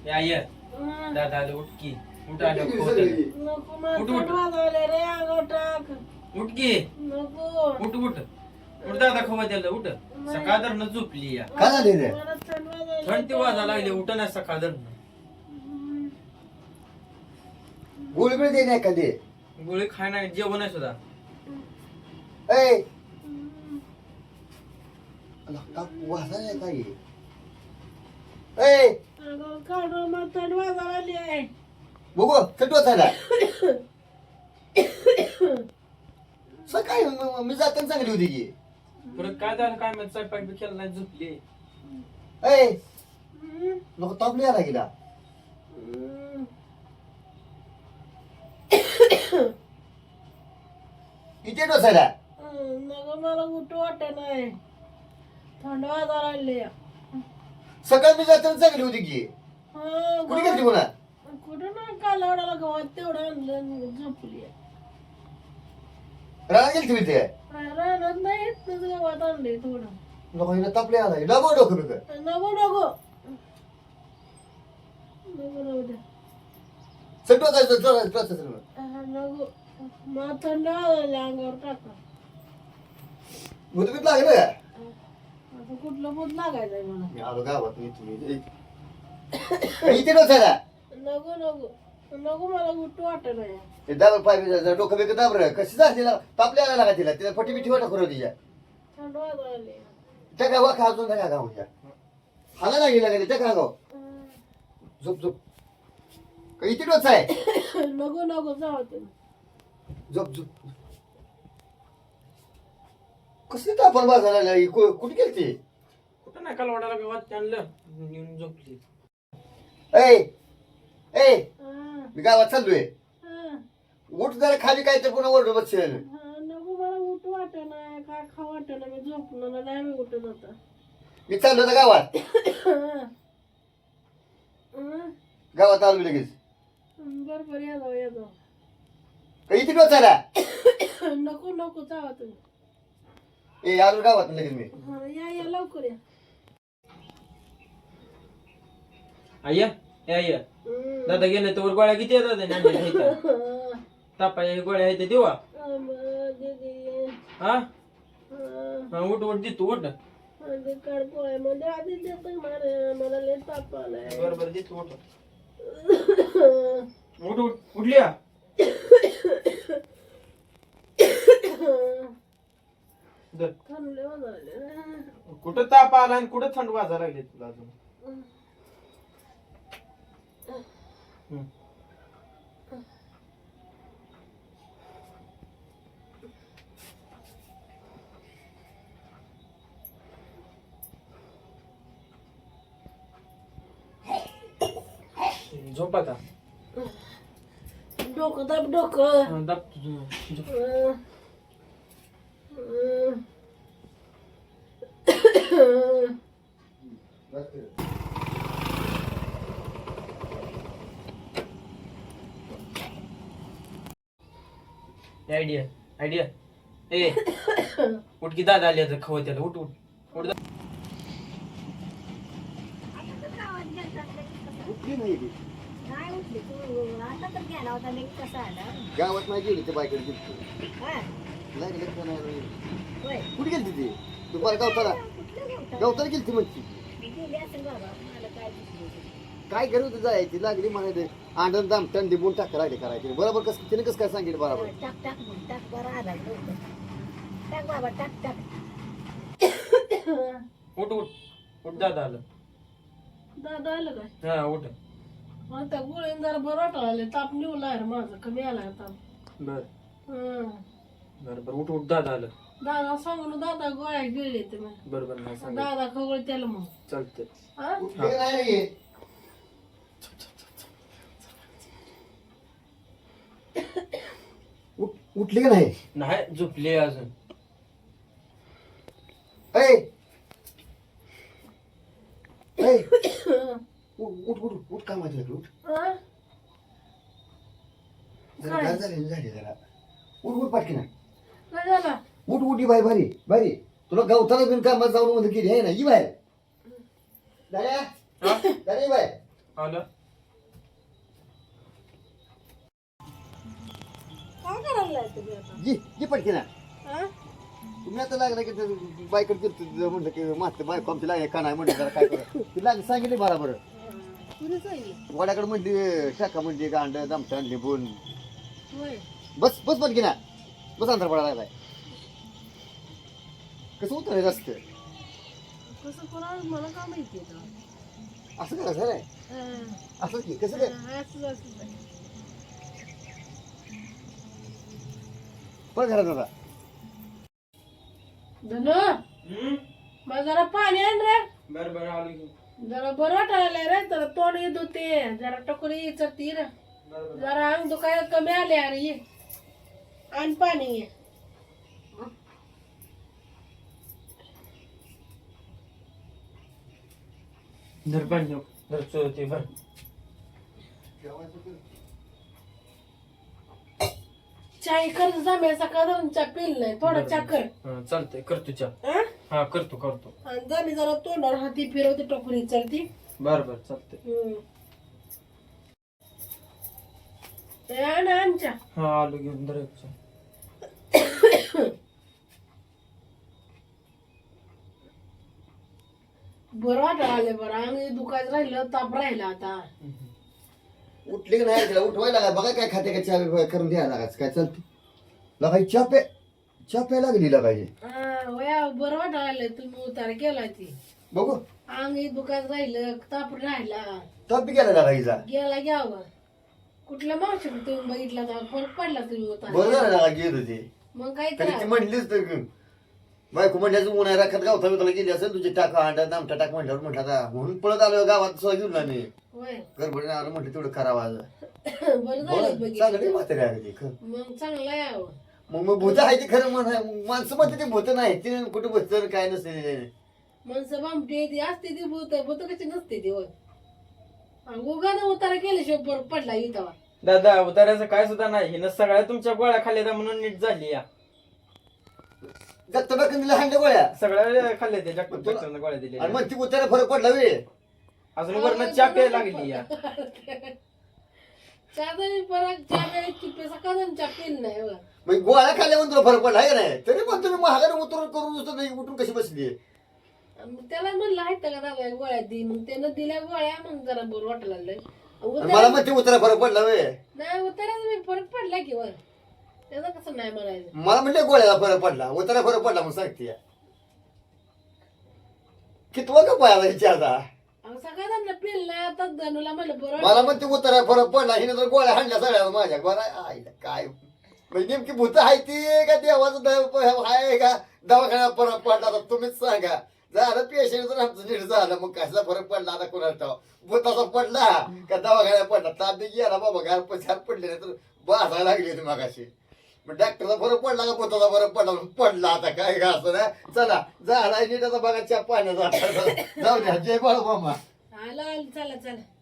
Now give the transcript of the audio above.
या ये दादा आले उठ की उठ आले नको मला उठ, उठ. थंड वाजवले रे अंगावर टाक उठ की नको उठ उठ उठ दादा खवा त्याला उठ सकाळ धरणं झोपली या काय झाले रे मला थंड वाजवले थंड ती वाजा लागली उठ ना सकाळ धरणं गोळी बिळी दे नाही कधी गोळी खाय नाही जेवण आहे सुद्धा ए वाजा नाही काही ए अंगावर काढून मला थंड वाजवली आहे बघू थंड वाजायला सकाळी मी जाताना चांगली होती की परत काय झालं काय माहित स्वयंपाक बी केला नाही झोपली ए नको तापली आला गेला इथे डोसायला नको मला उठू वाटत नाही थंड वाजवली सकाळी मी जाताना चांगली होती की कुठे गेलती म्हणा कुठं ना कालवडाला गव्हात तेवढं आणलं झोपली राणा गेलती मी ते राहणार नाही इथनंच गव्हात आणले थोडं नको हिला तापली आला डबो डोकं बिकं नको नको नको राहू द्या सगळं जायचं नको मला थंड वाजवली अंगावर टाका भूतबीत लागलं का आता कुठलं बोध लागायचंय मला मी आलो गावात मी तुम्ही इथे डोसायला नको नको नको मला उठू वाटत नाही ते दाब पाय डोकं बिकं दाब रे कशी झाली तिला तापली आला लागा तिला तिला फटी बिठी वाटा करू तिच्या थंड वाजवली त्या गावा खाजून त्या गाव हाला लागली लागली त्या गाव झोप झोप का इथे डोसा आहे नको नको जाऊ तुम्ही झोप झोप कसली तापण बाजाराला कुठे गेली ती कुठं नाही काल वडाला गावात आणलं येऊन झोपली ए ए हा, मी गावात चाललोय हा, उठ जरा खाली काय तर पुन्हा ओरडू बसशील हा, नको मला उठू वाटत नाही काय खाऊ वाटत नाही मी झोपणार नाही मी उठत आता मी चाललो होतो गावात हा. हा, गावात आलो लगेच बरोबर या जाऊ या जाऊ का इथे डोसायला नको नको जावा तुम्ही ए आलो गावात लगेच मी हा, या या लवकर या आय्या या या दादा गेले तर गोळ्या किती येतात तापाच्या गोळ्या आहेत देवा दीदी हा हा, उठ उठ दे तू उठ काळ पोळ्यामध्ये आधी देत मला लय ताप आलाय बरोबर दे तू उठ उठ उठ उठली या धर. थंड वाजवले कुठं ताप आला आणि कुठं थंड वाजा लागले तुला अजून हम्म. झोप आता डोकं दाब डोकं हा, दाब तुझं. झोप. आयडिया आयडिया ए उठ की दादा आली आता खवं त्याला उठ उठ उठ उठली नाही ती. नाही उठली तू आता तर गेला होता लेक कसा आला गावात नाही गेली ते बायकडे गेली हा लागले का नाही होय कुठे गेली ती तू बरं गावताला कुठलं नव्हतं गावताला गेली ती म्हणती गेली असेल बाबा मला काय दिसलं काय करू होतं जायची लागली म्हणायचे आंडण दामटण दिबून टाक राहिले करायचे बरोबर कसं तिने कसं काय सांगितलं बरोबर टाक टाक म्हणून टाक बरं आला लवकर. टाक बाबा टाक टाक उठ उठ उठ दादा आलं दादा आलं काय हा उठ आता गोळीन जरा बरं वाटायला ताप निवून आहे रे माझं कमी आलाय ताप बर हं. बर बर उठ उठ दादा आलं दादा सांगून दादा गोळ्या गिळले ते मग बरोबर नाही सांग दादा खवळ त्याला मग चालतंय हा? उठली नाही उठली का नाही नाही झोपली अजून ऐ ऐ उठ उठ उठ काय माझ्या उठ हा? जरा गार झाली जरा उठ उठ पाटकी ना काय झालं उठ उठी बाई भारी भारी तुला गवताला बिन कामात जाऊन मध्ये केली आहे ना ही बाहेर दाड्या दाड्या बाय आलं काय करायला तुम्ही आता जी पटकी ना हा? तुम्ही आता लागला की बायकडे म्हणलं की मात्र बायको आमची लागली का नाही म्हणलं जरा काय करा ती लागली सांगितली बरोबर कुणी सांगितलं वड्याकडे म्हणली शाखा म्हणली गांड दामटा आणली बोल होय बस बस पटकी ना बस अंतर पडायला लागलाय कसं उतरायचं असतं कसं कोणाला मला का माहिती आहे असं करायचं रे असं की कसं काय असं पण घरात आता धनु मला जरा पाणी आण रे बर बर आलो की जरा बरं वाटायला रे जरा तोंड येत होते जरा टकोरी चरती रे जरा अंग दुखायला कमी आले अरे ये आण पाणी ये धर पाणी घेऊ धर चोरते भर चाय कर जमे सकाळ चहा पिल नाही थोडा चहा कर हा चालतंय करतो चहा हा? हा करतो आणि जमी जरा तोंडावर हाती फिरवते टकोरी चरती बर बर चालतंय आण आण चहा हा आलो घेऊन धर एक चहा. बरं वाटायला आले बरं अंग दुखायचं राहिलं ताप राहिला आता उठली की नाही तिला उठवायला लागा बघा काय खाते काय चहा करून द्यायला लागायचं काय चालतं लागायची चहा प्यायला लागली लागायची वया बरं वाटायला आलंय तुम्ही उतार केला ती बघू अंग दुखायचं राहिलं ताप राहिला ताप बी गेला लागायचा गेला घ्यावं कुठल्या मावशी तुम्ही बघितला तर फरक पडला तुम्ही उतार बरं झालं लागा गेत होती मग काय तरी ती म्हणलीच तर बायको म्हणल्याचं उन्हाळ्या राखत गावता बिवताला गेली असेल तुझे टाका अंडा दामटा टाक म्हणल्यावर म्हटलं आता म्हणून पळत आलो गावात सोय घेऊन आली होय गडबडीने आलो म्हटलं तेवढं करावं आज बरं झालं चांगली बघितलं म्हातारी आहे ती खरं मग चांगलं यावं मग भूत आहे ते खरं माणसं म्हणते ते भूत नाही ते कुठं भूत तर काय नसते माणसं बामटी ती असते ती भूत कशी नसते ती होय उगाने उतारा केल्याशिवाय बरं पडला इथं दादा उतारायचं काय सुद्धा नाही हिनं सगळ्या तुमच्या गोळ्या खाल्ल्या म्हणून नीट झाली या दत्त बाकन दिला हांड्या गोळ्या सगळ्या खाल्ल्या त्या डॉक्टरनं गोळ्या दिल्या आणि मग ती उतारा फरक पडला वे अजून वरनं चहा प्यायला लागली या चहा परत चहा चिप्पे सकाळ चहा पिल नाही होय. मग गोळ्या खाल्ल्या म्हणून तुला फरक पडला आहे का नाही तरी पण तुम्ही महागाने उतरून करून नुसतं नाही उठून कशी बसली मग त्याला म्हणलं आहेत का दादा गोळ्या दे मग त्यानं दिल्या गोळ्या मग जरा बरं वाटायला लागलंय मला म्हणते उतारा फरक पडला वे नाही उतारा मी फरक पडला की वर त्याचं कसं नाही म्हणायचं मला म्हणले गोळ्याला फरक पडला उतारा फरक पडला म्हणून सांगते कितवा का पायाला हिच्या आता सगळ्यांना पिल नाही आता धनुला म्हणलं बरं मला म्हणते उतारा फरक पडला हिने तर गोळ्या हाणल्या सगळ्या माझ्या बरं आईला काय म्हणजे नेमकी भूत आहे ती का देवाचं आहे का दवाखान्यात फरक पडला तर तुम्हीच सांगा झालं पेशंट तर आमचं नीट झालं मग कसला फरक पडला आता कोणाला ठाव भूताचा पडला का दवाखान्यात पडला ताप बी गेला बाबा घार पछार पडले नाही तर बाजायला लागली होती मागाशी मग डॉक्टरचा फरक पडला का भूताचा फरक पडला पडला आता काय का असं ना चला झाला नीट आता बघा चहा पाण्याचा जाऊ द्या जय बाळू मामा आला चला चला